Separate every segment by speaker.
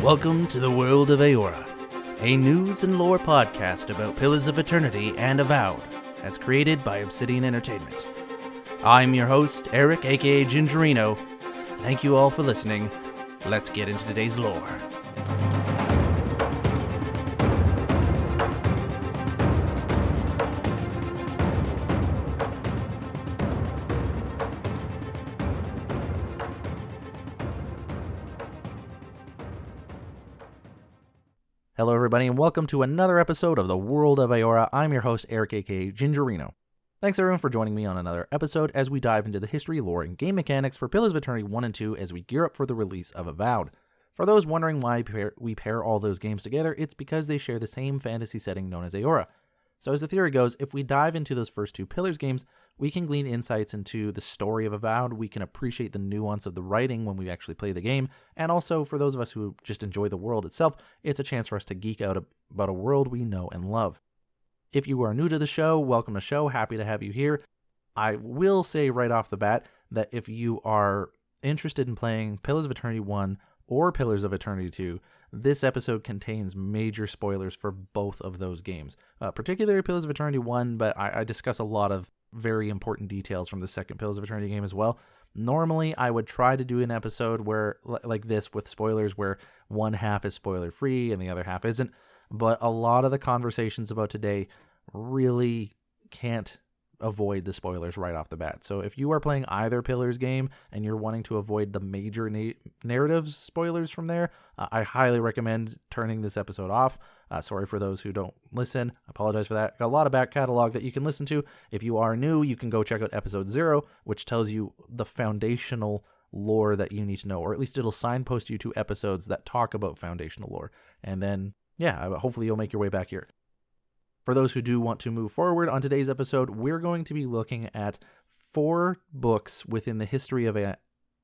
Speaker 1: Welcome to the World of Eora, a news and lore podcast about Pillars of Eternity and Avowed, as created by Obsidian Entertainment. I'm your host, Eric, aka Gingerino. Thank you all for listening. Let's get into today's lore. Hello everybody and welcome to another episode of the World of Eora. I'm your host, Eric, aka Gingerino. Thanks everyone for joining me on another episode as we dive into the history, lore, and game mechanics for Pillars of Eternity 1 and 2 as we gear up for the release of Avowed. For those wondering why we pair all those games together, it's because they share the same fantasy setting known as Eora. So as the theory goes, if we dive into those first two Pillars games, we can glean insights into the story of Avowed, we can appreciate the nuance of the writing when we actually play the game, and also for those of us who just enjoy the world itself, it's a chance for us to geek out about a world we know and love. If you are new to the show, welcome to the show, happy to have you here. I will say right off the bat that if you are interested in playing Pillars of Eternity 1 or Pillars of Eternity 2, this episode contains major spoilers for both of those games, particularly Pillars of Eternity 1, but I discuss a lot of very important details from the second Pillars of Eternity game as well. Normally, I would try to do an episode where, like this, with spoilers, where one half is spoiler-free and the other half isn't, but a lot of the conversations about today really can't avoid the spoilers right off the bat. So if you are playing either Pillars game and you're wanting to avoid the major narrative spoilers from there, I highly recommend turning this episode off. Sorry for those who don't listen. I apologize for that. Got a lot of back catalog that you can listen to. If you are new, you can go check out episode 0, which tells you the foundational lore that you need to know, or at least it'll signpost you to episodes that talk about foundational lore. And then, hopefully you'll make your way back here. For those who do want to move forward on today's episode, we're going to be looking at 4 books within the History of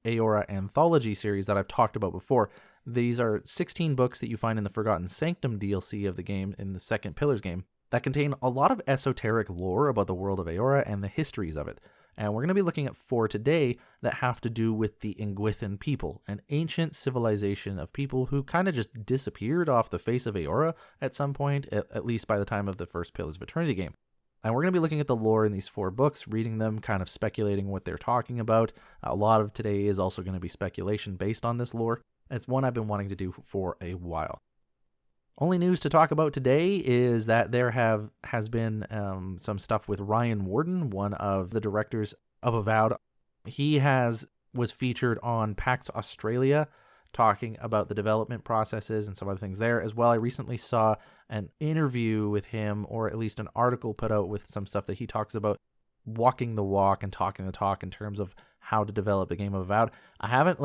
Speaker 1: Eora anthology series that I've talked about before. These are 16 books that you find in the Forgotten Sanctum DLC of the game in the second Pillars game that contain a lot of esoteric lore about the world of Eora and the histories of it. And we're going to be looking at 4 today that have to do with the Engwithan people, an ancient civilization of people who kind of just disappeared off the face of Eora at some point, at least by the time of the first Pillars of Eternity game. And we're going to be looking at the lore in these 4 books, reading them, kind of speculating what they're talking about. A lot of today is also going to be speculation based on this lore. It's one I've been wanting to do for a while. Only news to talk about today is that there has been some stuff with Ryan Warden, one of the directors of Avowed. He was featured on PAX Australia, talking about the development processes and some other things there as well. I recently saw an interview with him, or at least an article put out with some stuff that he talks about walking the walk and talking the talk in terms of how to develop the game of Avowed. I haven't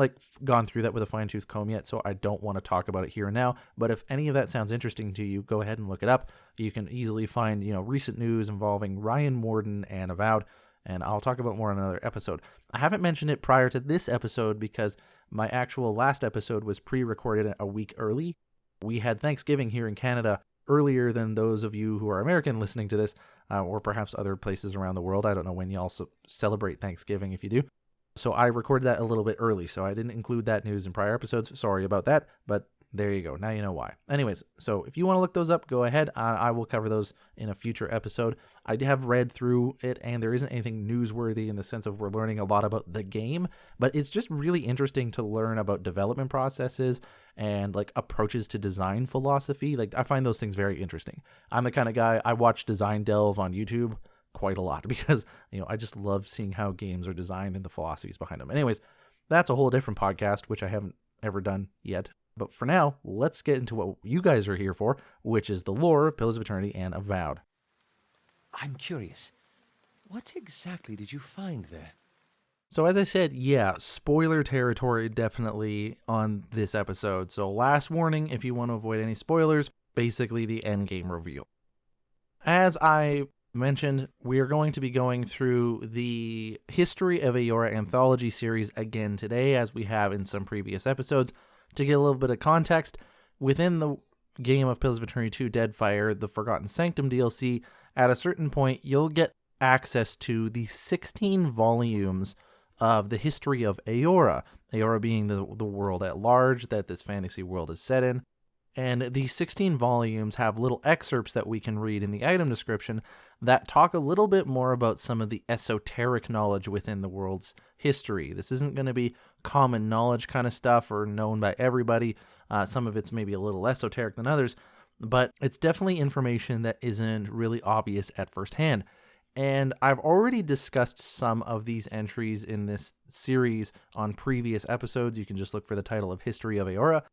Speaker 1: gone through that with a fine-tooth comb yet, so I don't want to talk about it here and now, but if any of that sounds interesting to you, go ahead and look it up. You can easily find, recent news involving Ryan Warden and Avowed, and I'll talk about more in another episode. I haven't mentioned it prior to this episode because my actual last episode was pre-recorded a week early. We had Thanksgiving here in Canada earlier than those of you who are American listening to this, or perhaps other places around the world. I don't know when you also celebrate Thanksgiving if you do. So I recorded that a little bit early, so I didn't include that news in prior episodes. Sorry about that, but there you go. Now you know why. Anyways, so if you want to look those up, go ahead. I will cover those in a future episode. I have read through it, and there isn't anything newsworthy in the sense of we're learning a lot about the game, but it's just really interesting to learn about development processes and approaches to design philosophy. I find those things very interesting. I'm the kind of guy, I watch Design Delve on YouTube quite a lot because, I just love seeing how games are designed and the philosophies behind them. Anyways, that's a whole different podcast, which I haven't ever done yet. But for now, let's get into what you guys are here for, which is the lore of Pillars of Eternity and Avowed.
Speaker 2: I'm curious. What exactly did you find there?
Speaker 1: So as I said, spoiler territory definitely on this episode. So last warning, if you want to avoid any spoilers, basically the endgame reveal. As I mentioned, we are going to be going through the History of Eora anthology series again today, as we have in some previous episodes. To get a little bit of context, within the game of Pillars of Eternity 2 Deadfire, the Forgotten Sanctum DLC, at a certain point, you'll get access to the 16 volumes of the History of Eora, Eora being the world at large that this fantasy world is set in. And these 16 volumes have little excerpts that we can read in the item description that talk a little bit more about some of the esoteric knowledge within the world's history. This isn't going to be common knowledge kind of stuff or known by everybody. Some of it's maybe a little esoteric than others, but it's definitely information that isn't really obvious at first hand. And I've already discussed some of these entries in this series on previous episodes. You can just look for the title of History of Eora.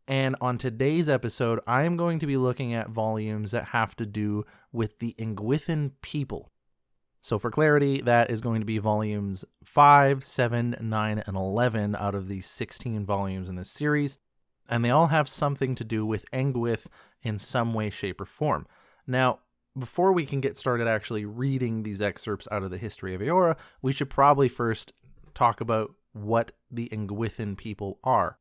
Speaker 1: And on today's episode, I am going to be looking at volumes that have to do with the Engwithan people. So for clarity, that is going to be volumes 5, 7, 9, and 11 out of these 16 volumes in this series. And they all have something to do with Engwith in some way, shape, or form. Now, before we can get started actually reading these excerpts out of the History of Eora, we should probably first talk about what the Engwithan people are.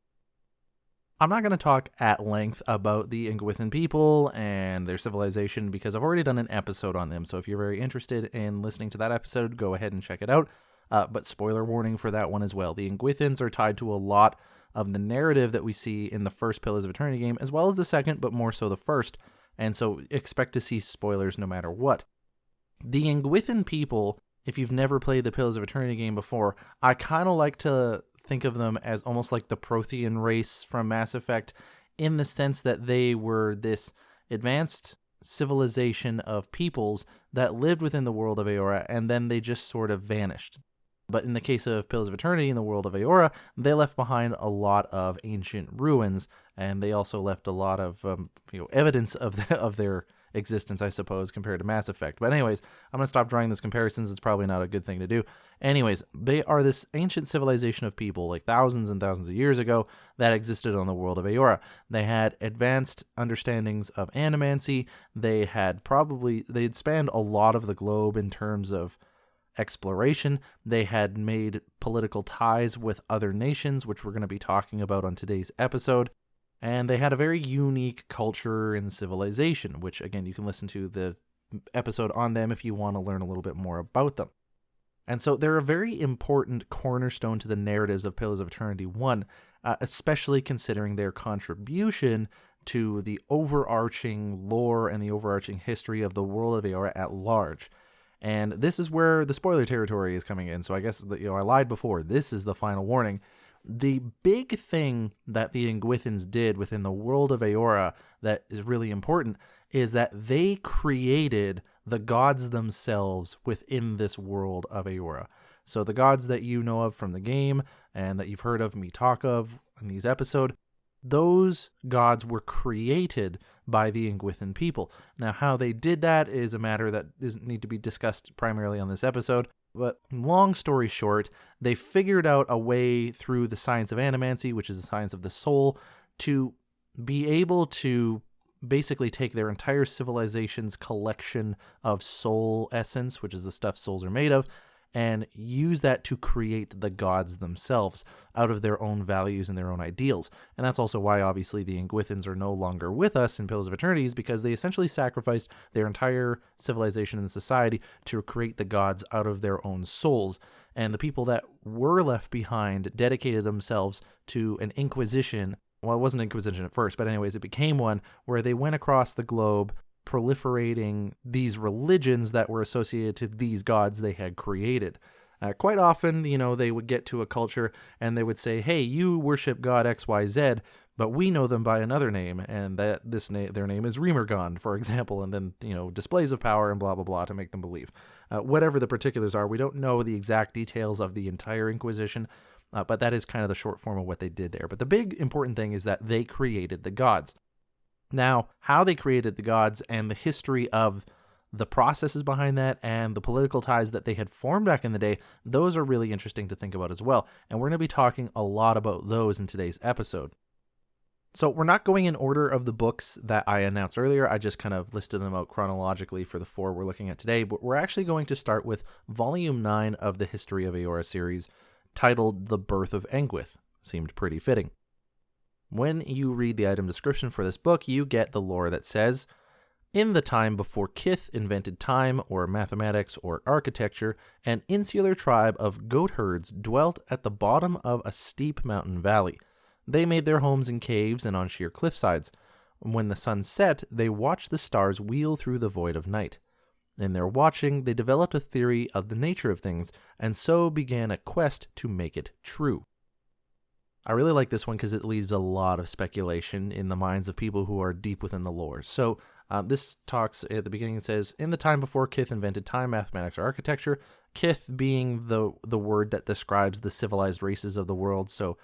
Speaker 1: I'm not going to talk at length about the Engwithan people and their civilization because I've already done an episode on them. So if you're very interested in listening to that episode, go ahead and check it out. But spoiler warning for that one as well. The Engwithans are tied to a lot of the narrative that we see in the first Pillars of Eternity game, as well as the second, but more so the first. And so expect to see spoilers no matter what. The Engwithan people, if you've never played the Pillars of Eternity game before, I kind of like to think of them as almost like the Prothean race from Mass Effect, in the sense that they were this advanced civilization of peoples that lived within the world of Eora, and then they just sort of vanished. But in the case of Pillars of Eternity in the world of Eora, they left behind a lot of ancient ruins, and they also left a lot of evidence of their existence, I suppose, compared to Mass Effect. But anyways, I'm going to stop drawing those comparisons. It's probably not a good thing to do. Anyways, they are this ancient civilization of people, like thousands and thousands of years ago, that existed on the world of Eora. They had advanced understandings of animancy. They'd spanned a lot of the globe in terms of exploration. They had made political ties with other nations, which we're going to be talking about on today's episode. And they had a very unique culture and civilization, which, again, you can listen to the episode on them if you want to learn a little bit more about them. And so they're a very important cornerstone to the narratives of Pillars of Eternity 1, especially considering their contribution to the overarching lore and the overarching history of the world of Eora at large. And this is where the spoiler territory is coming in. So I guess I lied before. This is the final warning. The big thing that the Engwithans did within the world of Eora that is really important is that they created the gods themselves within this world of Eora. So the gods that you know of from the game and that you've heard of me talk of in these episodes, those gods were created by the Engwithan people. Now, how they did that is a matter that doesn't need to be discussed primarily on this episode. But long story short, they figured out a way through the science of animancy, which is the science of the soul, to be able to basically take their entire civilization's collection of soul essence, which is the stuff souls are made of, and use that to create the gods themselves out of their own values and their own ideals. And that's also why, obviously, the Engwithans are no longer with us in Pillars of Eternity, because they essentially sacrificed their entire civilization and society to create the gods out of their own souls. And the people that were left behind dedicated themselves to an inquisition. Well, it wasn't Inquisition at first, but anyways, it became one where they went across the globe proliferating these religions that were associated to these gods they had created. Quite often, they would get to a culture and they would say, hey, you worship God XYZ, but we know them by another name, and their name is Remergond, for example, and then, displays of power and blah, blah, blah to make them believe. Whatever the particulars are, we don't know the exact details of the entire Inquisition, but that is kind of the short form of what they did there. But the big important thing is that they created the gods. Now, how they created the gods and the history of the processes behind that and the political ties that they had formed back in the day, those are really interesting to think about as well. And we're going to be talking a lot about those in today's episode. So we're not going in order of the books that I announced earlier. I just kind of listed them out chronologically for the 4 we're looking at today. But we're actually going to start with Volume 9 of the History of Eora series, titled The Birth of Engwith. Seemed pretty fitting. When you read the item description for this book, you get the lore that says, In the time before Kith invented time, or mathematics, or architecture, an insular tribe of goatherds dwelt at the bottom of a steep mountain valley. They made their homes in caves and on sheer cliffsides. When the sun set, they watched the stars wheel through the void of night. In their watching, they developed a theory of the nature of things, and so began a quest to make it true. I really like this one because it leaves a lot of speculation in the minds of people who are deep within the lore. So this talks at the beginning, it says, in the time before Kith invented time, mathematics, or architecture, Kith being the word that describes the civilized races of the world, so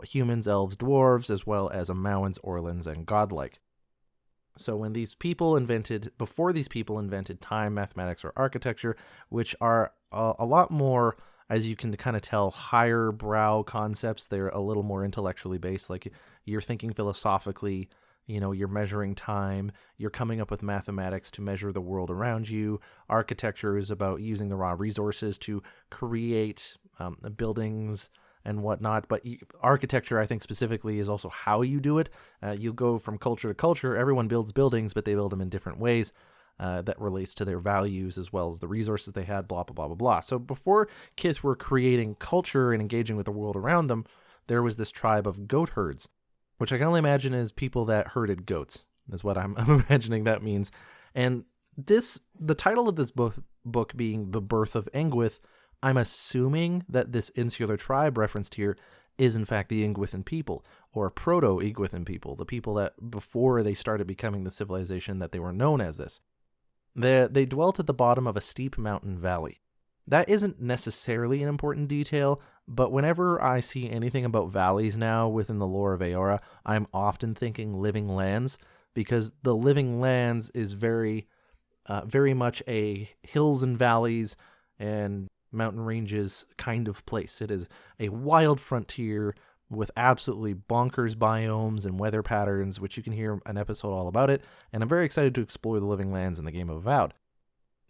Speaker 1: humans, elves, dwarves, as well as Amauans, Orlans, and godlike. So before these people invented time, mathematics, or architecture, which are a lot more, as you can kind of tell, higher brow concepts. They're a little more intellectually based, like you're thinking philosophically, you're measuring time, you're coming up with mathematics to measure the world around you. Architecture is about using the raw resources to create buildings and whatnot, but architecture, I think specifically, is also how you do it. You go from culture to culture. Everyone builds buildings, but they build them in different ways that relates to their values as well as the resources they had, blah, blah, blah, blah, blah. So before Kith were creating culture and engaging with the world around them, there was this tribe of goatherds, which I can only imagine is people that herded goats, is what I'm imagining that means. And the title of this book being The Birth of Engwith, I'm assuming that this insular tribe referenced here is in fact the Engwithan people, or proto-Engwithan people, the people that before they started becoming the civilization that they were known as this. They dwelt at the bottom of a steep mountain valley. That isn't necessarily an important detail, but whenever I see anything about valleys now within the lore of Eora, I'm often thinking living lands, because the living lands is very much a hills and valleys and mountain ranges kind of place. It is a wild frontier with absolutely bonkers biomes and weather patterns, which you can hear an episode all about it, and I'm very excited to explore the living lands in the game of Avowed.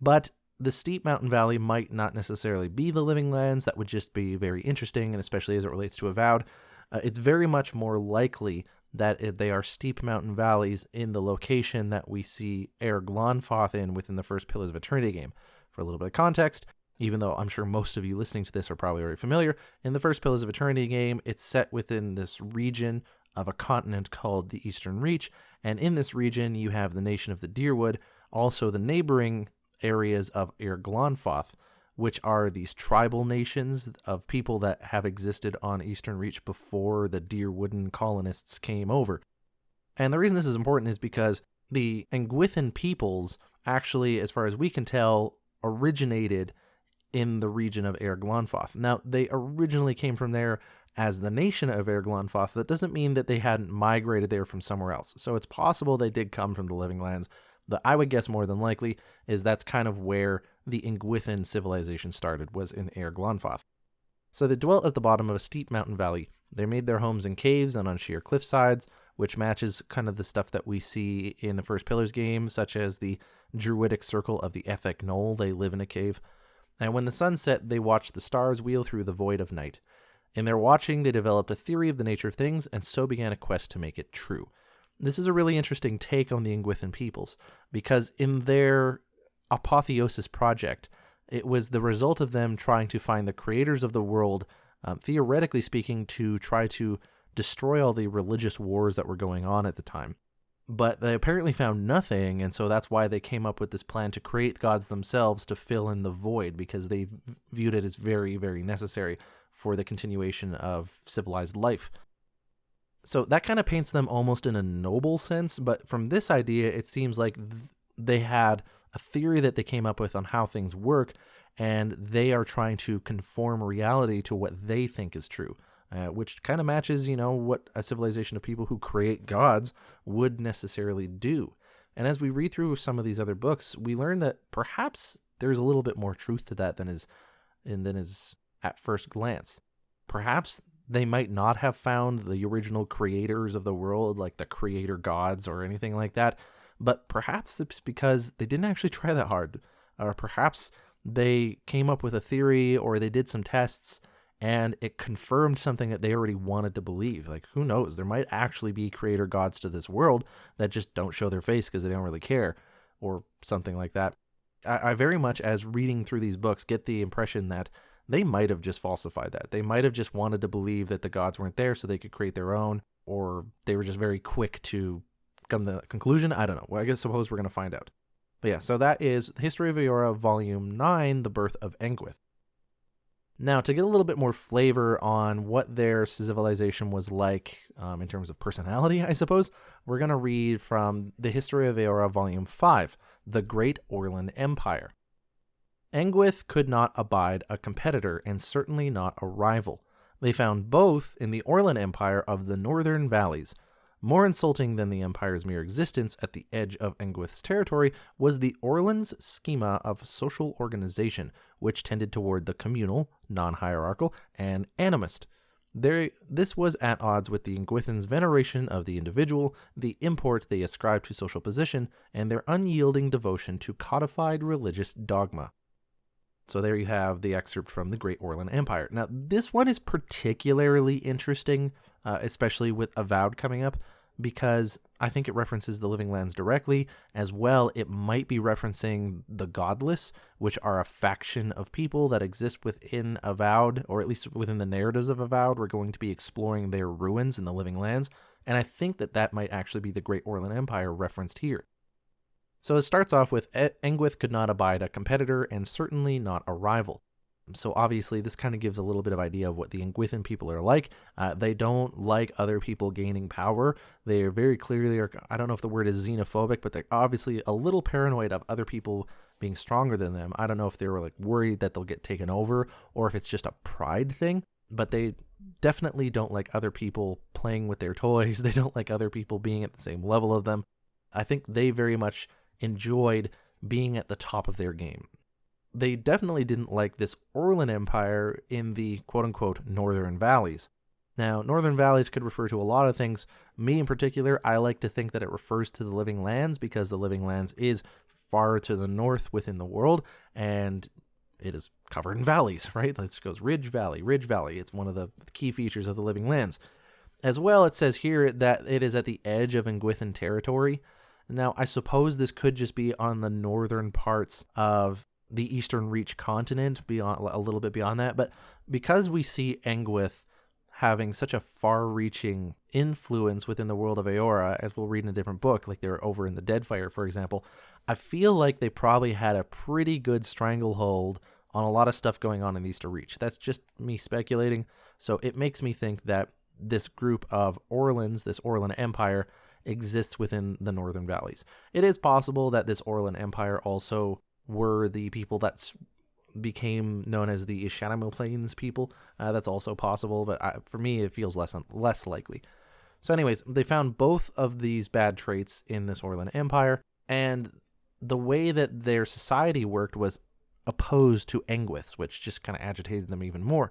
Speaker 1: But the steep mountain valley might not necessarily be the living lands. That would just be very interesting, and especially as it relates to Avowed, it's very much more likely that they are steep mountain valleys in the location that we see Glonfoth in within the first Pillars of Eternity game. For a little bit of context, even though I'm sure most of you listening to this are probably already familiar, in the first Pillars of Eternity game, it's set within this region of a continent called the Eastern Reach, and in this region you have the nation of the Deerwood, also the neighboring areas of Glonfoth, which are these tribal nations of people that have existed on Eastern Reach before the Deerwooden colonists came over. And the reason this is important is because the Engwithan peoples actually, as far as we can tell, originated in the region of Glonfoth. Now, they originally came from there as the nation of Glonfoth. That doesn't mean that they hadn't migrated there from somewhere else. So it's possible they did come from the Living Lands. But I would guess more than likely is that's kind of where the Engwithan civilization started, was in Glonfoth. So they dwelt at the bottom of a steep mountain valley. They made their homes in caves and on sheer cliff sides, which matches kind of the stuff that we see in the First Pillars game, such as the druidic circle of the Ethek Knoll. They live in a cave. And when the sun set, they watched the stars wheel through the void of night. In their watching, they developed a theory of the nature of things, and so began a quest to make it true. This is a really interesting take on the Engwithan peoples, because in their apotheosis project, it was the result of them trying to find the creators of the world, theoretically speaking, to try to destroy all the religious wars that were going on at the time. But they apparently found nothing, and so that's why they came up with this plan to create gods themselves to fill in the void, because they viewed it as very, very necessary for the continuation of civilized life. So that kind of paints them almost in a noble sense, but from this idea, it seems like they had a theory that they came up with on how things work, and they are trying to conform reality to what they think is true. Which kind of matches, what a civilization of people who create gods would necessarily do. And as we read through some of these other books, we learn that perhaps there's a little bit more truth to that than is at first glance. Perhaps they might not have found the original creators of the world, like the creator gods or anything like that, but perhaps it's because they didn't actually try that hard. Or perhaps they came up with a theory, or they did some tests, and it confirmed something that they already wanted to believe. Like, who knows? There might actually be creator gods to this world that just don't show their face because they don't really care. or something like that. I very much, as reading through these books, get the impression that they might have just falsified that. They might have just wanted to believe that the gods weren't there so they could create their own, or they were just very quick to come to the conclusion. I don't know. Well, I suppose we're going to find out. But yeah, so that is History of Eora, Volume 9, The Birth of Engwith. Now, to get a little bit more flavor on what their civilization was like in terms of personality, I suppose, we're going to read from the History of Eora, Volume 5, The Great Orlan Empire. Engwith could not abide a competitor, and certainly not a rival. They found both in the Orlan Empire of the Northern Valleys. More insulting than the Empire's mere existence at the edge of Engwith's territory was the Orlan's schema of social organization, which tended toward the communal, non-hierarchical, and animist. This was at odds with the Engwithans' veneration of the individual, the import they ascribed to social position, and their unyielding devotion to codified religious dogma. So there you have the excerpt from the Great Orlan Empire. Now, this one is particularly interesting, especially with Avowed coming up, because I think it references the Living Lands directly. As well, it might be referencing the Godless, which are a faction of people that exist within Avowed, or at least within the narratives of Avowed. We're going to be exploring their ruins in the Living Lands, and I think that might actually be the Great Orlan Empire referenced here. So it starts off with Engwith could not abide a competitor, and certainly not a rival. So obviously this kind of gives a little bit of idea of what the Engwithan people are like. They don't like other people gaining power. They are very clearly, I don't know if the word is xenophobic, but they're obviously a little paranoid of other people being stronger than them. I don't know if they were like worried that they'll get taken over, or if it's just a pride thing, but they definitely don't like other people playing with their toys. They don't like other people being at the same level of them. I think they very much enjoyed being at the top of their game. They definitely didn't like this Orlan Empire in the quote-unquote Northern Valleys. Now, Northern Valleys could refer to a lot of things. Me in particular, I like to think that it refers to the Living Lands, because the Living Lands is far to the north within the world, and it is covered in valleys, right? This goes Ridge Valley. It's one of the key features of the Living Lands. As well, it says here that it is at the edge of Engwithan territory. Now, I suppose this could just be on the northern parts of the Eastern Reach continent, beyond a little bit beyond that, but because we see Engwith having such a far-reaching influence within the world of Eora, as we'll read in a different book, like they're over in the Deadfire, for example, I feel like they probably had a pretty good stranglehold on a lot of stuff going on in the Eastern Reach. That's just me speculating, so it makes me think that this group of Orlans, this Orlan Empire, exists within the Northern Valleys. It is possible that this Orlan Empire also were the people that became known as the Ishanimo Plains people. That's also possible, but for me, it feels less likely. So anyways, they found both of these bad traits in this Orlan Empire, and the way that their society worked was opposed to Engwith's, which just kind of agitated them even more.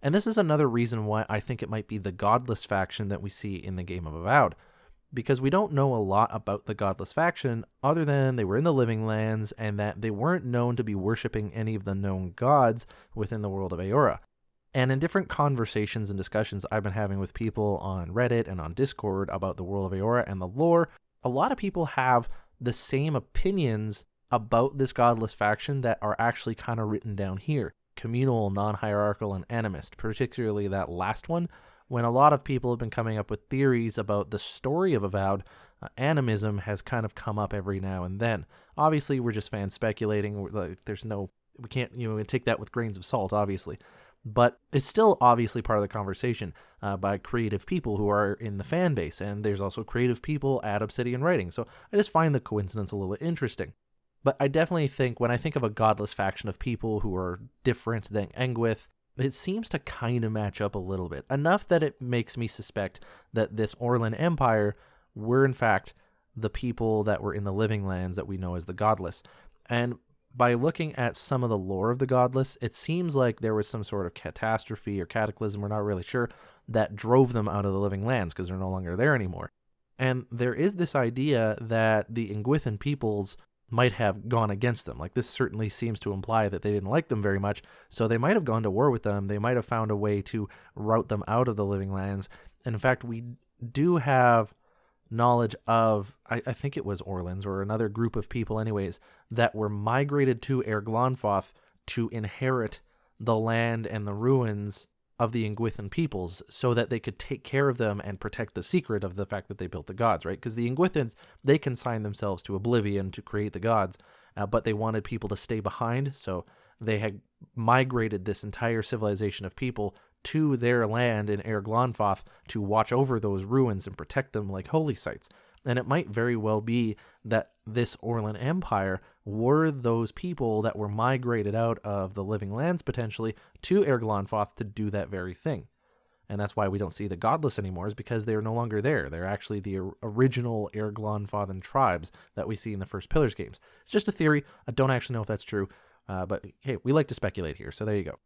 Speaker 1: And this is another reason why I think it might be the Godless faction that we see in the game of Avowed, because we don't know a lot about the Godless faction other than they were in the Living Lands and that they weren't known to be worshipping any of the known gods within the world of Eora. And in different conversations and discussions I've been having with people on Reddit and on Discord about the world of Eora and the lore, a lot of people have the same opinions about this Godless faction that are actually kind of written down here. Communal, non-hierarchical, and animist, particularly that last one. When a lot of people have been coming up with theories about the story of Avowed, animism has kind of come up every now and then. Obviously, we're just fans speculating. We can't, take that with grains of salt, obviously. But it's still obviously part of the conversation by creative people who are in the fan base. And there's also creative people at Obsidian Writing. So I just find the coincidence a little interesting. But I definitely think when I think of a Godless faction of people who are different than Engwith, it seems to kind of match up a little bit. Enough that it makes me suspect that this Orlan Empire were in fact the people that were in the Living Lands that we know as the Godless. And by looking at some of the lore of the Godless, it seems like there was some sort of catastrophe or cataclysm, we're not really sure, that drove them out of the Living Lands because they're no longer there anymore. And there is this idea that the Engwithan peoples might have gone against them. Like, this certainly seems to imply that they didn't like them very much, so they might have gone to war with them. They might have found a way to rout them out of the Living Lands. And in fact, we do have knowledge of, I think it was Orlans or another group of people anyways, that were migrated to Erglonfoth to inherit the land and the ruins of the Engwithan peoples so that they could take care of them and protect the secret of the fact that they built the gods, right? Because the Engwithans, they consigned themselves to oblivion to create the gods, but they wanted people to stay behind, so they had migrated this entire civilization of people to their land in Erglonfoth to watch over those ruins and protect them like holy sites. And it might very well be that this Orlan Empire were those people that were migrated out of the living lands potentially to Erglonfoth to do that very thing. And that's why we don't see the godless anymore, is because they're no longer there. They're actually the original Erglonfothan tribes that we see in the first Pillars games. It's just a theory. I don't actually know if that's true, but hey, we like to speculate here, so there you go.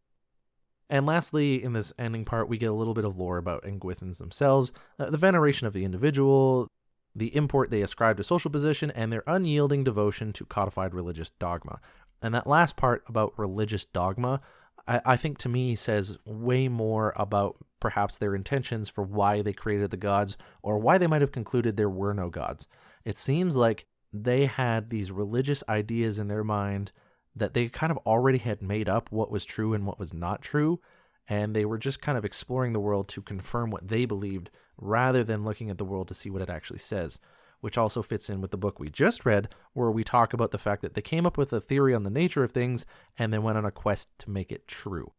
Speaker 1: And lastly, in this ending part, we get a little bit of lore about Engwithans themselves, the veneration of the individual, the import they ascribe to social position, and their unyielding devotion to codified religious dogma. And that last part about religious dogma, I think to me says way more about perhaps their intentions for why they created the gods, or why they might have concluded there were no gods. It seems like they had these religious ideas in their mind that they kind of already had made up what was true and what was not true, and they were just kind of exploring the world to confirm what they believed rather than looking at the world to see what it actually says, which also fits in with the book we just read, where we talk about the fact that they came up with a theory on the nature of things and then went on a quest to make it true.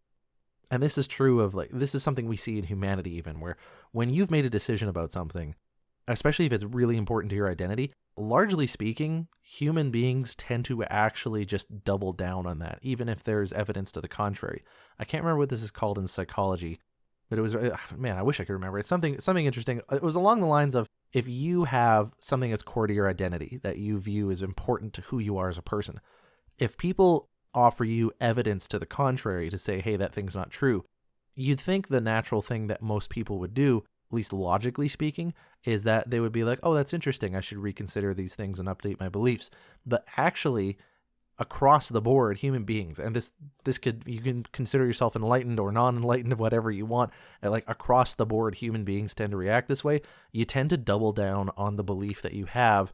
Speaker 1: And this is true of, like, this is something we see in humanity even, where when you've made a decision about something, especially if it's really important to your identity, largely speaking, human beings tend to actually just double down on that, even if there's evidence to the contrary. I can't remember what this is called in psychology, but it was, man, I wish I could remember. It's something interesting. It was along the lines of, if you have something that's core to your identity that you view as important to who you are as a person, if people offer you evidence to the contrary to say, hey, that thing's not true, you'd think the natural thing that most people would do, at least logically speaking, is that they would be like, oh, that's interesting, I should reconsider these things and update my beliefs. But actually, across the board, human beings, and this could, you can consider yourself enlightened or non-enlightened, whatever you want, like across the board, human beings tend to react this way. You tend to double down on the belief that you have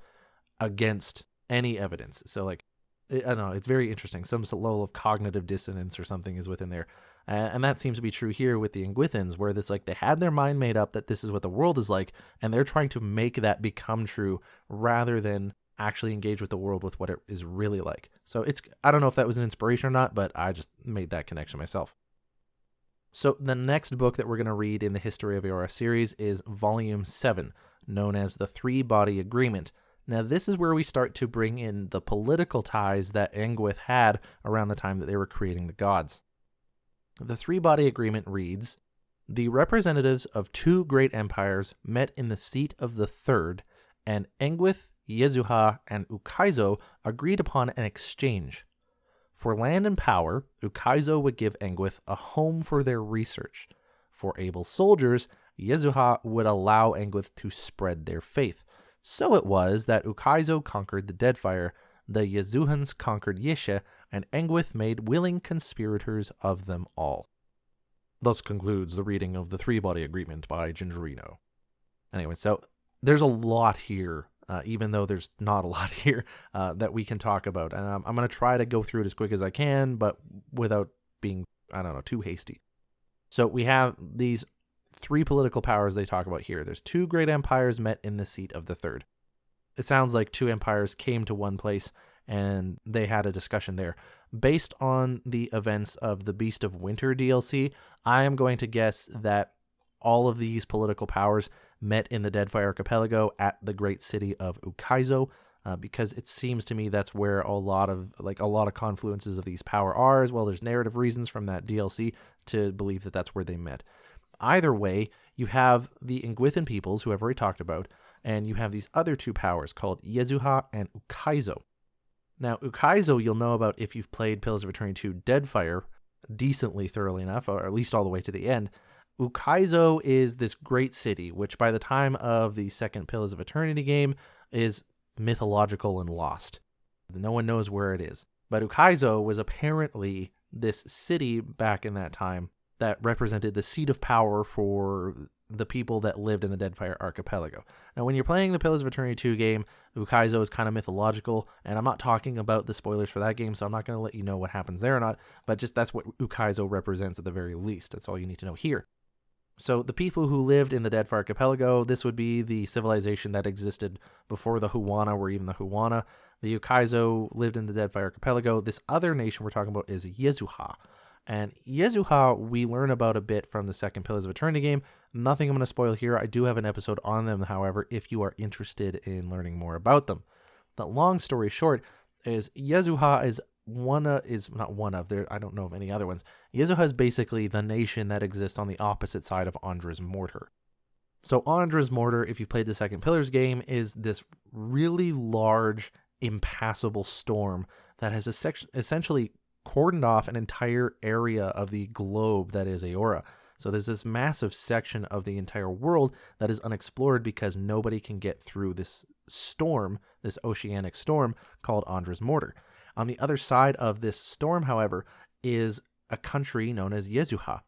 Speaker 1: against any evidence. So, like, I don't know, it's very interesting. Some level of cognitive dissonance or something is within there. And that seems to be true here with the Engwithans, where it's like they had their mind made up that this is what the world is like, and they're trying to make that become true rather than actually engage with the world with what it is really like. So it's, I don't know if that was an inspiration or not, but I just made that connection myself. So the next book that we're going to read in the History of Eora series is Volume 7, known as the Three-Body Agreement. Now, this is where we start to bring in the political ties that Engwith had around the time that they were creating the gods. The Three-Body Agreement reads, the representatives of two great empires met in the seat of the third, and Engwith, Yezuha, and Ukaizo agreed upon an exchange. For land and power, Ukaizo would give Engwith a home for their research. For able soldiers, Yezuha would allow Engwith to spread their faith. So it was that Ukaizo conquered the Deadfire, the Yezuhans conquered Yeshe, and Engwith made willing conspirators of them all. Thus concludes the reading of the Three-Body Agreement by Gingerino. Anyway, so there's a lot here, even though there's not a lot here that we can talk about. And I'm going to try to go through it as quick as I can, but without being, too hasty. So we have these three political powers they talk about here. There's two great empires met in the seat of the third. It sounds like two empires came to one place and they had a discussion there. Based on the events of the Beast of Winter DLC, I am going to guess that all of these political powers met in the Deadfire Archipelago at the great city of Ukaizo, because it seems to me that's where a lot of confluences of these power are, as well. There's narrative reasons from that DLC to believe that that's where they met. Either way, you have the Engwithan peoples, who I've already talked about, and you have these other two powers called Yezuha and Ukaizo. Now, Ukaizo you'll know about if you've played Pillars of Eternity 2 Deadfire decently thoroughly enough, or at least all the way to the end. Ukaizo is this great city, which by the time of the second Pillars of Eternity game is mythological and lost. No one knows where it is. But Ukaizo was apparently this city back in that time that represented the seat of power for the people that lived in the Deadfire Archipelago. Now, when you're playing the Pillars of Eternity 2 game, Ukaizo is kind of mythological, and I'm not talking about the spoilers for that game, so I'm not going to let you know what happens there or not, but just that's what Ukaizo represents at the very least. That's all you need to know here. So the people who lived in the Deadfire Archipelago, this would be the civilization that existed before the Huana were even the Huana. The Ukaizo lived in the Deadfire Archipelago. This other nation we're talking about is Yezuha. And Yezuha, we learn about a bit from the second Pillars of Eternity game. Nothing I'm going to spoil here. I do have an episode on them, however, if you are interested in learning more about them. The long story short is Yezuha is not one of there. I don't know of any other ones. Yezuha is basically the nation that exists on the opposite side of Andra's Mortar. So Andra's Mortar, if you played the second Pillars game, is this really large, impassable storm that has essentially cordoned off an entire area of the globe that is Eora. So there's this massive section of the entire world that is unexplored because nobody can get through this storm, this oceanic storm called Andra's Mortar. On the other side of this storm, however, is a country known as Yezuha.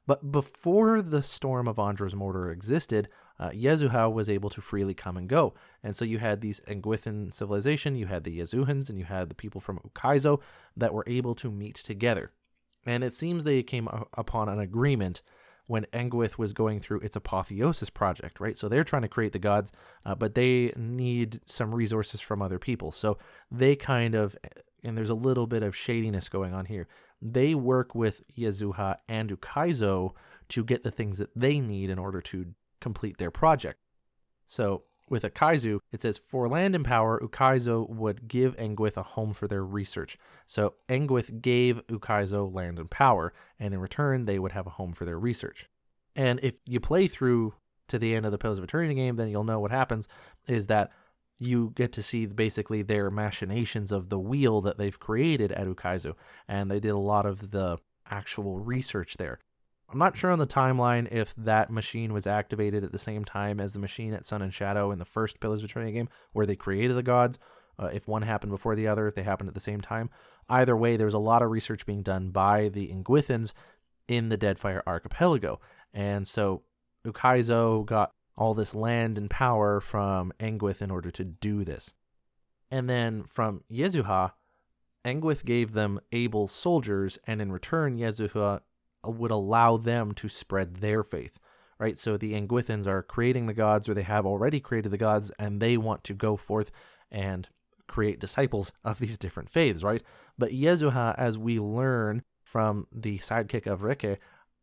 Speaker 1: But before the storm of Andra's Mortar existed, Yezuha was able to freely come and go. And so you had these Engwithan civilization, you had the Yezuhans, and you had the people from Ukaizo that were able to meet together. And it seems they came upon an agreement when Engwith was going through its apotheosis project, right? So they're trying to create the gods, but they need some resources from other people. So they kind of, and there's a little bit of shadiness going on here, they work with Yezuha and Ukaizo to get the things that they need in order to complete their project. So with Ukaizo, it says, for land and power, Ukaizo would give Engwith a home for their research. So Engwith gave Ukaizo land and power, and in return, they would have a home for their research. And if you play through to the end of the Pillars of Eternity game, then you'll know what happens is that you get to see basically their machinations of the wheel that they've created at Ukaizo, and they did a lot of the actual research there. I'm not sure on the timeline if that machine was activated at the same time as the machine at Sun and Shadow in the first Pillars of Eternity game, where they created the gods. If one happened before the other, if they happened at the same time. Either way, there was a lot of research being done by the Engwithans in the Deadfire Archipelago. And so Ukaizo got all this land and power from Engwith in order to do this. And then from Yezuha, Engwith gave them able soldiers, and in return, Yezuha would allow them to spread their faith, right? So the Engwithans are creating the gods, or they have already created the gods, and they want to go forth and create disciples of these different faiths, right? But Yezuha, as we learn from the sidekick of Reke,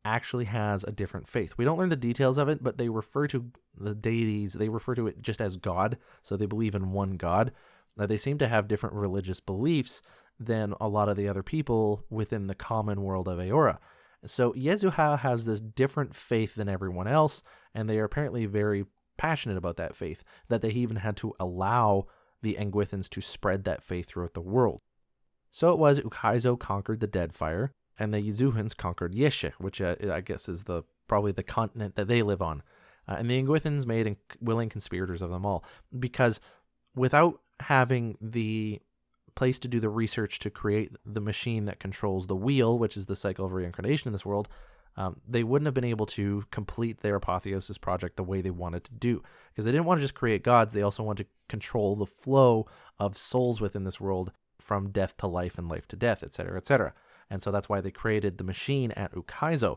Speaker 1: actually has a different faith. We don't learn the details of it, but they refer to the deities, they refer to it just as God, so they believe in one God. They seem to have different religious beliefs than a lot of the other people within the common world of Eora. So Yezuha has this different faith than everyone else, and they are apparently very passionate about that faith, that they even had to allow the Engwithans to spread that faith throughout the world. So it was Ukaizo conquered the Deadfire, and the Yezuhans conquered Yeshe, which I guess is probably the continent that they live on. And the Engwithans made willing conspirators of them all, because without having the place to do the research to create the machine that controls the wheel, which is the cycle of reincarnation in this world, they wouldn't have been able to complete their apotheosis project the way they wanted to do, because they didn't want to just create gods, they also wanted to control the flow of souls within this world from death to life and life to death, etc., etc. And so that's why they created the machine at Ukaizo.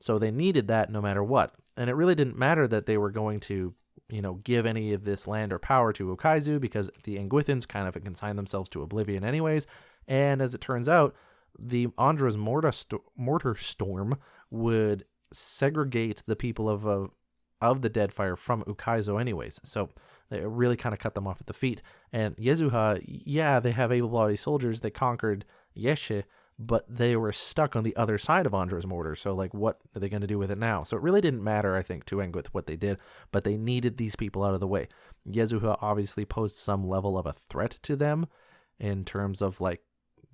Speaker 1: So they needed that no matter what. And it really didn't matter that they were going to, give any of this land or power to Ukaizo, because the Engwithans kind of consigned themselves to oblivion anyways. And as it turns out, the Andra's Mortar Storm would segregate the people of the Deadfire from Ukaizo anyways. So they really kind of cut them off at the feet. And Yezuha, yeah, they have able-bodied soldiers. They conquered Yeshe, but they were stuck on the other side of Andra's Mortar. So, what are they going to do with it now? So it really didn't matter, I think, to Engwith what they did, but they needed these people out of the way. Yezuha obviously posed some level of a threat to them in terms of,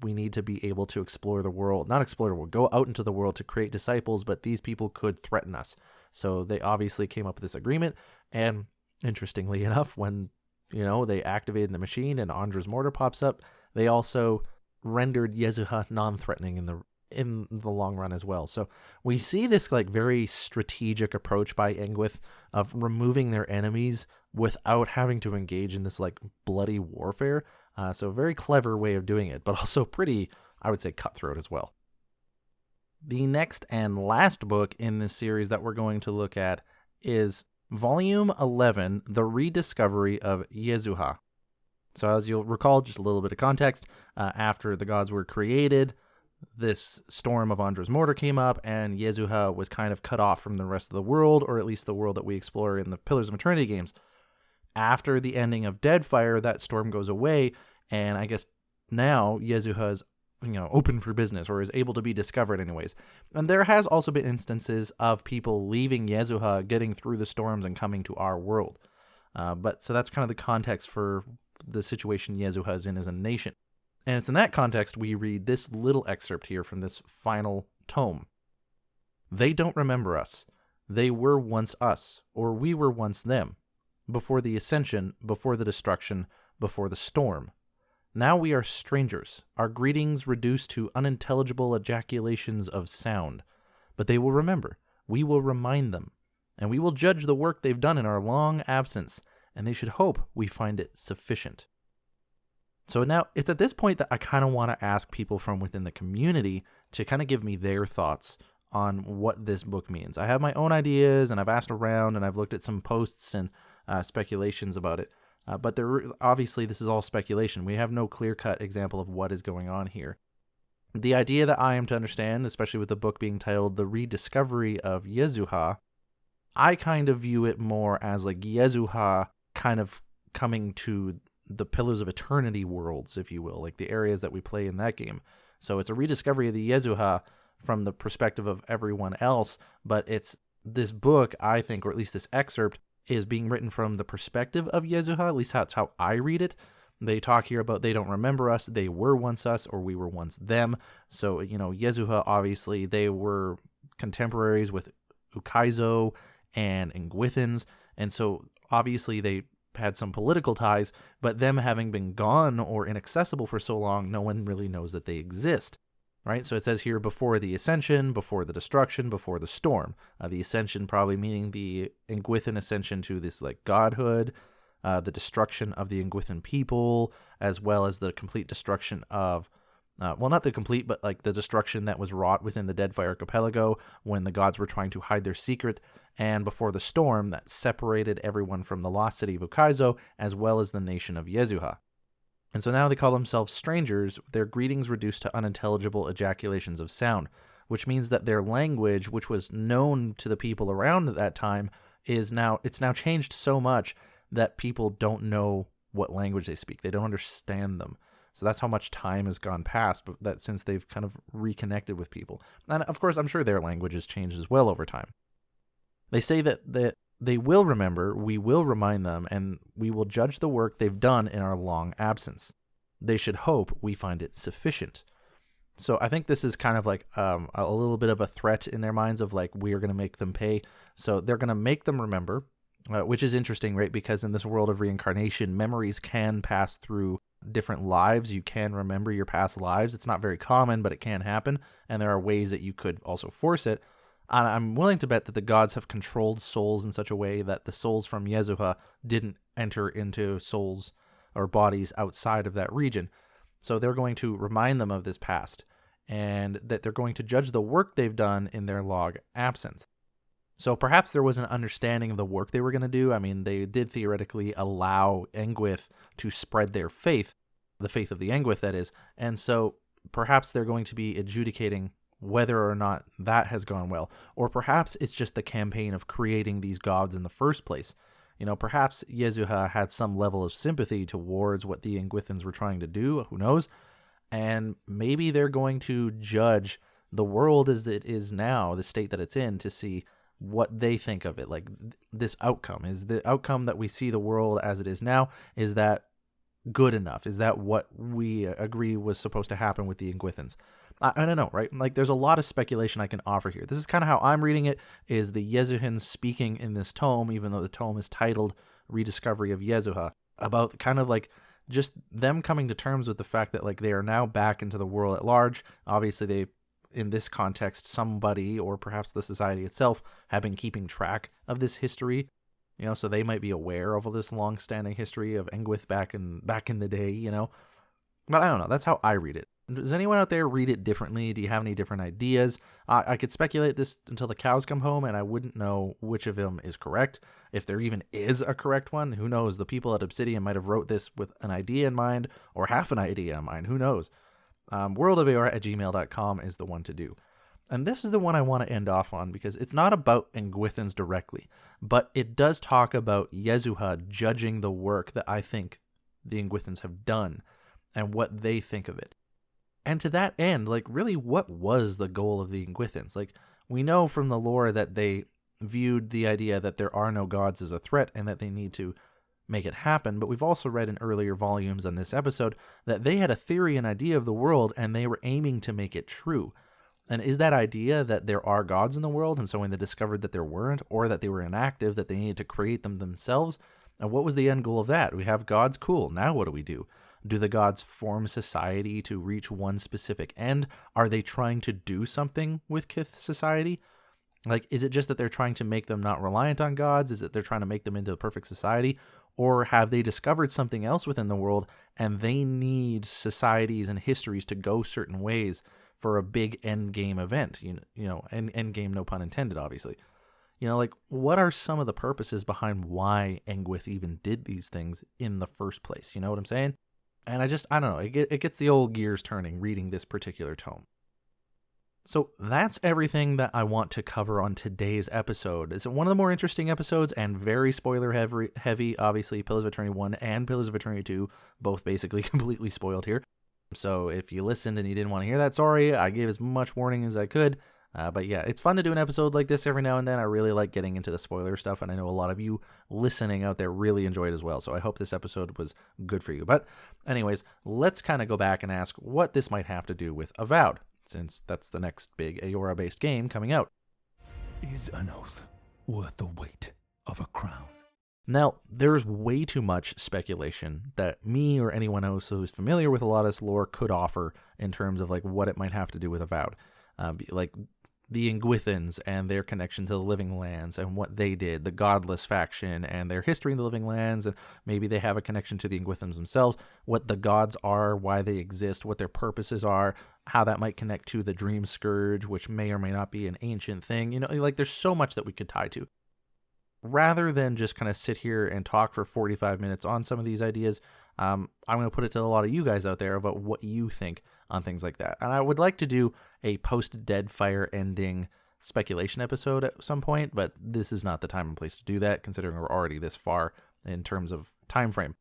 Speaker 1: we need to be able to explore the world. Not explore the world, go out into the world to create disciples, but these people could threaten us. So they obviously came up with this agreement, and interestingly enough, when, they activated the machine and Andra's Mortar pops up, they also rendered Yezuha non-threatening in the long run as well. So we see this like very strategic approach by Engwith of removing their enemies without having to engage in this like bloody warfare. So a very clever way of doing it, but also pretty, I would say, cutthroat as well. The next and last book in this series that we're going to look at is Volume 11, The Rediscovery of Yezuha. So as you'll recall, just a little bit of context, after the gods were created, this storm of Andra's Mortar came up, and Yezuha was kind of cut off from the rest of the world, or at least the world that we explore in the Pillars of Eternity games. After the ending of Deadfire, that storm goes away, and I guess now Yezuha is, open for business, or is able to be discovered anyways. And there has also been instances of people leaving Yezuha, getting through the storms, and coming to our world. So that's kind of the context for the situation Yezuha is in as a nation. And it's in that context we read this little excerpt here from this final tome. They don't remember us. They were once us, or we were once them. Before the ascension, before the destruction, before the storm. Now we are strangers, our greetings reduced to unintelligible ejaculations of sound. But they will remember. We will remind them. And we will judge the work they've done in our long absence, and they should hope we find it sufficient. So now it's at this point that I kind of want to ask people from within the community to kind of give me their thoughts on what this book means. I have my own ideas, and I've asked around, and I've looked at some posts and speculations about it. But obviously this is all speculation. We have no clear-cut example of what is going on here. The idea that I am to understand, especially with the book being titled The Rediscovery of Yezuha, I kind of view it more as like Yezuha kind of coming to the Pillars of Eternity worlds, if you will, like the areas that we play in that game. So it's a rediscovery of the Yezuha from the perspective of everyone else, but it's this book, I think, or at least this excerpt, is being written from the perspective of Yezuha, at least that's how I read it. They talk here about they don't remember us, they were once us, or we were once them. So, Yezuha, obviously, they were contemporaries with Ukaizo and Engwithans, and so obviously they had some political ties, but them having been gone or inaccessible for so long, no one really knows that they exist, right? So it says here, before the ascension, before the destruction, before the storm. The ascension probably meaning the Engwithan ascension to this like godhood, the destruction of the Engwithan people, as well as the complete destruction of, not the complete, but like the destruction that was wrought within the Deadfire Archipelago when the gods were trying to hide their secret, and before the storm that separated everyone from the lost city of Ukaizo, as well as the nation of Yezuha. And so now they call themselves strangers, their greetings reduced to unintelligible ejaculations of sound, which means that their language, which was known to the people around at that time, it's now changed so much that people don't know what language they speak. They don't understand them. So that's how much time has gone past, but that since they've kind of reconnected with people. And of course, I'm sure their language has changed as well over time. They say that they will remember, we will remind them, and we will judge the work they've done in our long absence. They should hope we find it sufficient. So I think this is kind of like a little bit of a threat in their minds of like, we are going to make them pay. So they're going to make them remember, which is interesting, right? Because in this world of reincarnation, memories can pass through different lives. You can remember your past lives. It's not very common, but it can happen. And there are ways that you could also force it. I'm willing to bet that the gods have controlled souls in such a way that the souls from Yezuha didn't enter into souls or bodies outside of that region. So they're going to remind them of this past, and that they're going to judge the work they've done in their long absence. So perhaps there was an understanding of the work they were going to do. I mean, they did theoretically allow Engwith to spread their faith, the faith of the Engwith, that is. And so perhaps they're going to be adjudicating whether or not that has gone well. Or perhaps it's just the campaign of creating these gods in the first place. Perhaps Yezuha had some level of sympathy towards what the Engwithans were trying to do. Who knows? And maybe they're going to judge the world as it is now, the state that it's in, to see what they think of it. Like, this outcome. Is the outcome that we see the world as it is now, is that good enough? Is that what we agree was supposed to happen with the Engwithans? I don't know, right? Like, there's a lot of speculation I can offer here. This is kind of how I'm reading it, is the Yezuhans speaking in this tome, even though the tome is titled Rediscovery of Yezuha, about kind of like just them coming to terms with the fact that like they are now back into the world at large. Obviously, they in this context, somebody, or perhaps the society itself, have been keeping track of this history. So they might be aware of all this long-standing history of Engwith back in the day, But I don't know. That's how I read it. Does anyone out there read it differently? Do you have any different ideas? I could speculate this until the cows come home, and I wouldn't know which of them is correct. If there even is a correct one, who knows? The people at Obsidian might have wrote this with an idea in mind, or half an idea in mind. Who knows? worldofeora@gmail.com is the one to do. And this is the one I want to end off on, because it's not about Engwithans directly, but it does talk about Yezuha judging the work that I think the Engwithans have done and what they think of it. And to that end, really, what was the goal of the Engwithans? We know from the lore that they viewed the idea that there are no gods as a threat and that they need to make it happen, but we've also read in earlier volumes on this episode that they had a theory and idea of the world, and they were aiming to make it true. And is that idea that there are gods in the world, and so when they discovered that there weren't, or that they were inactive, that they needed to create them themselves? And what was the end goal of that? We have gods, cool. Now what do? Do the gods form society to reach one specific end? Are they trying to do something with Kith society? Is it just that they're trying to make them not reliant on gods? Is it they're trying to make them into a perfect society? Or have they discovered something else within the world, and they need societies and histories to go certain ways for a big end game event, end game, no pun intended, obviously. What are some of the purposes behind why Engwith even did these things in the first place? You know what I'm saying? And I don't know, it gets the old gears turning reading this particular tome. So that's everything that I want to cover on today's episode. It's one of the more interesting episodes and very spoiler heavy. Obviously, Pillars of Eternity 1 and Pillars of Eternity 2, both basically completely spoiled here. So if you listened and you didn't want to hear that, sorry. I gave as much warning as I could. But yeah, it's fun to do an episode like this every now and then. I really like getting into the spoiler stuff, and I know a lot of you listening out there really enjoy it as well. So I hope this episode was good for you. But anyways, let's kind of go back and ask what this might have to do with Avowed, since that's the next big Eora-based game coming out.
Speaker 3: Is an oath worth the weight of a crown?
Speaker 1: Now, there's way too much speculation that me or anyone else who's familiar with a lot of this lore could offer in terms of what it might have to do with Avowed. The Engwithans and their connection to the Living Lands and what they did, the Godless faction and their history in the Living Lands, and maybe they have a connection to the Engwithans themselves, what the gods are, why they exist, what their purposes are, how that might connect to the Dream Scourge, which may or may not be an ancient thing. There's so much that we could tie to. Rather than just kind of sit here and talk for 45 minutes on some of these ideas, I'm going to put it to a lot of you guys out there about what you think on things like that. And I would like to do a post-Deadfire ending speculation episode at some point, but this is not the time and place to do that, considering we're already this far in terms of time frame.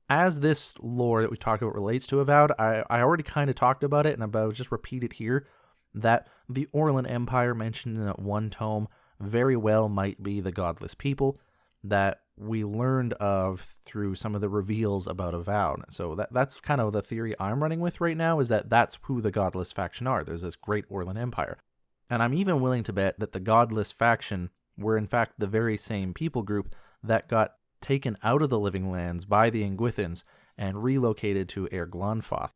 Speaker 1: As this lore that we talked about relates to Avowed, I already kind of talked about it, and I'll just repeat it here, that the Orlan Empire mentioned in that one tome very well might be the godless people that we learned of through some of the reveals about Avowed. So that's kind of the theory I'm running with right now, is that that's who the godless faction are. There's this great Orlan Empire. And I'm even willing to bet that the godless faction were in fact the very same people group that got taken out of the Living Lands by the Engwithans and relocated to Air Glonfoth.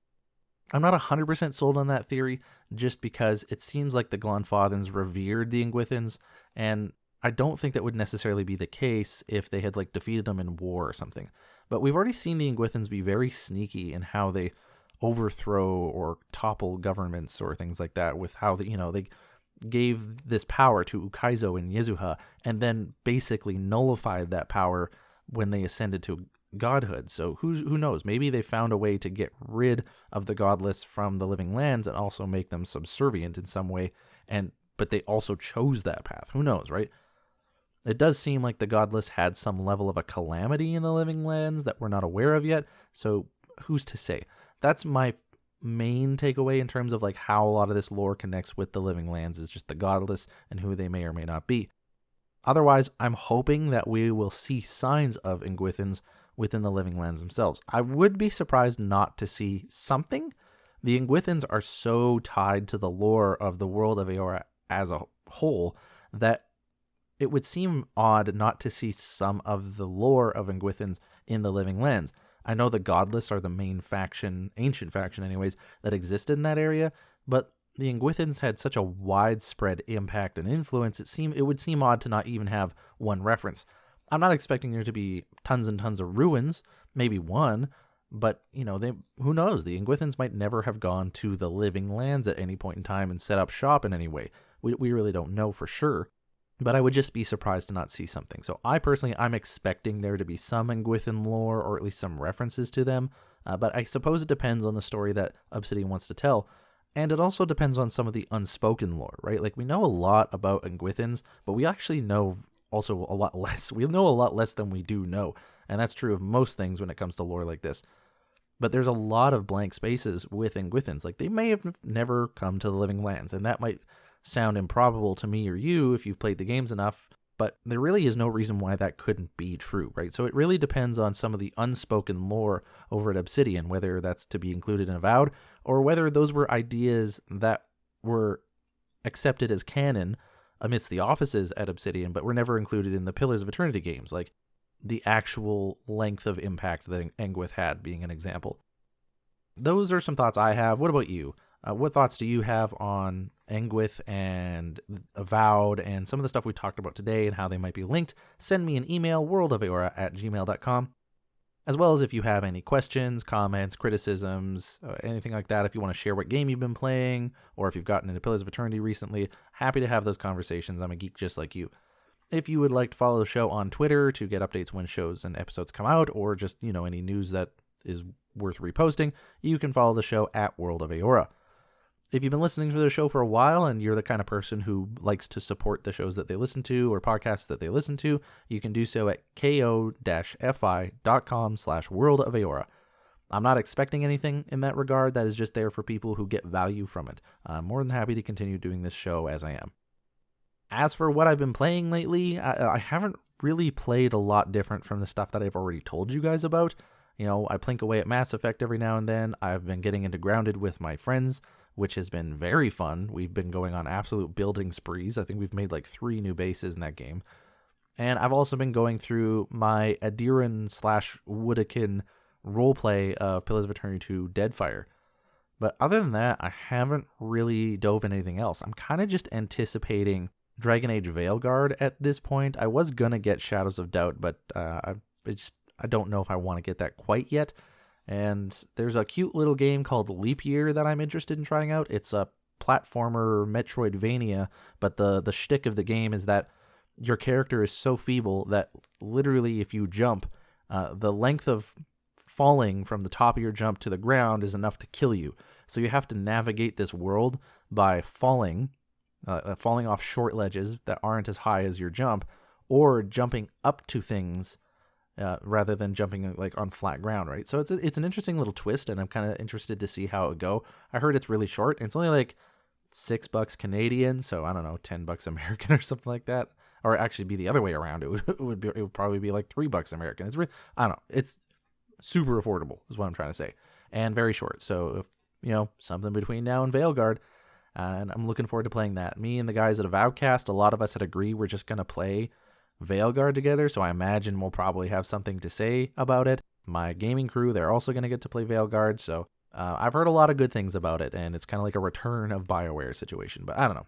Speaker 1: I'm not 100% sold on that theory, just because it seems like the Glonfothans revered the Engwithans, and I don't think that would necessarily be the case if they had defeated them in war or something. But we've already seen the Engwithans be very sneaky in how they overthrow or topple governments or things like that, with how they gave this power to Ukaizo and Yezuha and then basically nullified that power when they ascended to godhood. So who knows? Maybe they found a way to get rid of the godless from the Living Lands and also make them subservient in some way, but they also chose that path. Who knows, right? It does seem like the godless had some level of a calamity in the Living Lands that we're not aware of yet, so who's to say? That's my main takeaway in terms of how a lot of this lore connects with the Living Lands, is just the godless and who they may or may not be. Otherwise, I'm hoping that we will see signs of Engwithans within the Living Lands themselves. I would be surprised not to see something. The Engwithans are so tied to the lore of the world of Eora as a whole that it would seem odd not to see some of the lore of Engwithans in the Living Lands. I know the Godless are the main faction, ancient faction anyways, that existed in that area, but the Engwithans had such a widespread impact and influence, it would seem odd to not even have one reference. I'm not expecting there to be tons and tons of ruins, maybe one, but, who knows? The Engwithans might never have gone to the Living Lands at any point in time and set up shop in any way. We really don't know for sure, but I would just be surprised to not see something. So I'm expecting there to be some Engwithan lore, or at least some references to them, but I suppose it depends on the story that Obsidian wants to tell. And it also depends on some of the unspoken lore, right? Like, we know a lot about Engwithans, but we actually know also a lot less. We know a lot less than we do know. And that's true of most things when it comes to lore like this. But there's a lot of blank spaces with Engwithans. Like, they may have never come to the Living Lands, and that might sound improbable to me or you if you've played the games enough, but there really is no reason why that couldn't be true, right? So it really depends on some of the unspoken lore over at Obsidian, whether that's to be included in Avowed, or whether those were ideas that were accepted as canon amidst the offices at Obsidian, but were never included in the Pillars of Eternity games, like the actual length of impact that Engwith had being an example. Those are some thoughts I have. What about you? What thoughts do you have on Engwith and Avowed and some of the stuff we talked about today and how they might be linked? Send me an email, worldofeora@gmail.com. As well as if you have any questions, comments, criticisms, anything like that, if you want to share what game you've been playing, or if you've gotten into Pillars of Eternity recently, happy to have those conversations. I'm a geek just like you. If you would like to follow the show on Twitter to get updates when shows and episodes come out, or just, any news that is worth reposting, you can follow the show at World of Eora. If you've been listening to the show for a while and you're the kind of person who likes to support the shows that they listen to or podcasts that they listen to, you can do so at ko-fi.com/worldofeora. I'm not expecting anything in that regard. That is just there for people who get value from it. I'm more than happy to continue doing this show as I am. As for what I've been playing lately, I haven't really played a lot different from the stuff that I've already told you guys about. I plink away at Mass Effect every now and then. I've been getting into Grounded with my friends, which has been very fun. We've been going on absolute building sprees. I think we've made like 3 new bases in that game. And I've also been going through my Adiran/Woodakin roleplay of Pillars of Eternity 2 Deadfire. But other than that, I haven't really dove in anything else. I'm kind of just anticipating Dragon Age Veilguard at this point. I was going to get Shadows of Doubt, but I don't know if I want to get that quite yet. And there's a cute little game called Leap Year that I'm interested in trying out. It's a platformer Metroidvania, but the shtick of the game is that your character is so feeble that literally if you jump, the length of falling from the top of your jump to the ground is enough to kill you. So you have to navigate this world by falling off short ledges that aren't as high as your jump, or jumping up to things rather than jumping like on flat ground, right? So it's an interesting little twist, and I'm kind of interested to see how it would go. I heard it's really short, and it's only like $6 Canadian, so I don't know, $10 American or something like that. Or actually be the other way around. It would probably be like $3 American. I don't know. It's super affordable is what I'm trying to say, and very short. So if, something between now and Veilguard, and I'm looking forward to playing that. Me and the guys at Avowedcast, a lot of us had agreed we're just gonna play Veilguard together. So I imagine we'll probably have something to say about it. My gaming crew, they're also gonna get to play Veilguard. So I've heard a lot of good things about it, and it's kind of like a return of BioWare situation. But I don't know.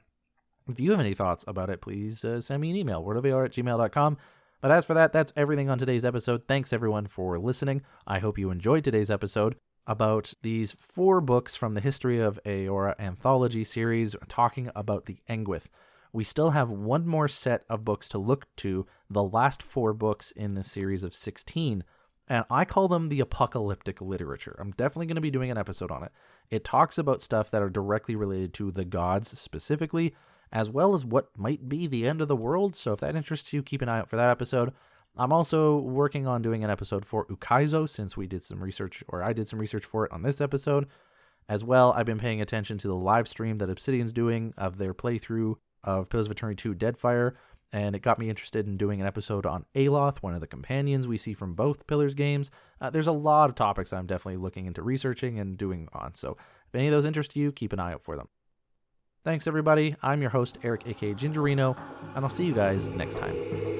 Speaker 1: If you have any thoughts about it, please send me an email, worldofeora@gmail.com. But as for that, that's everything on today's episode. Thanks, everyone, for listening. I hope you enjoyed today's episode about these 4 books from the History of Eora anthology series talking about the Engwith. We still have one more set of books to look to, the last 4 books in the series of 16, and I call them the apocalyptic literature. I'm definitely going to be doing an episode on it. It talks about stuff that are directly related to the gods specifically, as well as what might be the end of the world. So if that interests you, keep an eye out for that episode. I'm also working on doing an episode for Ukaizo, since we did some research, or I did some research for it on this episode. As well, I've been paying attention to the live stream that Obsidian's doing of their playthrough of Pillars of Eternity 2 Deadfire, and it got me interested in doing an episode on Aloth, one of the companions we see from both Pillars games. There's a lot of topics I'm definitely looking into researching and doing on, so if any of those interest you, keep an eye out for them. Thanks, everybody. I'm your host, Eric, aka Gingerino, and I'll see you guys next time.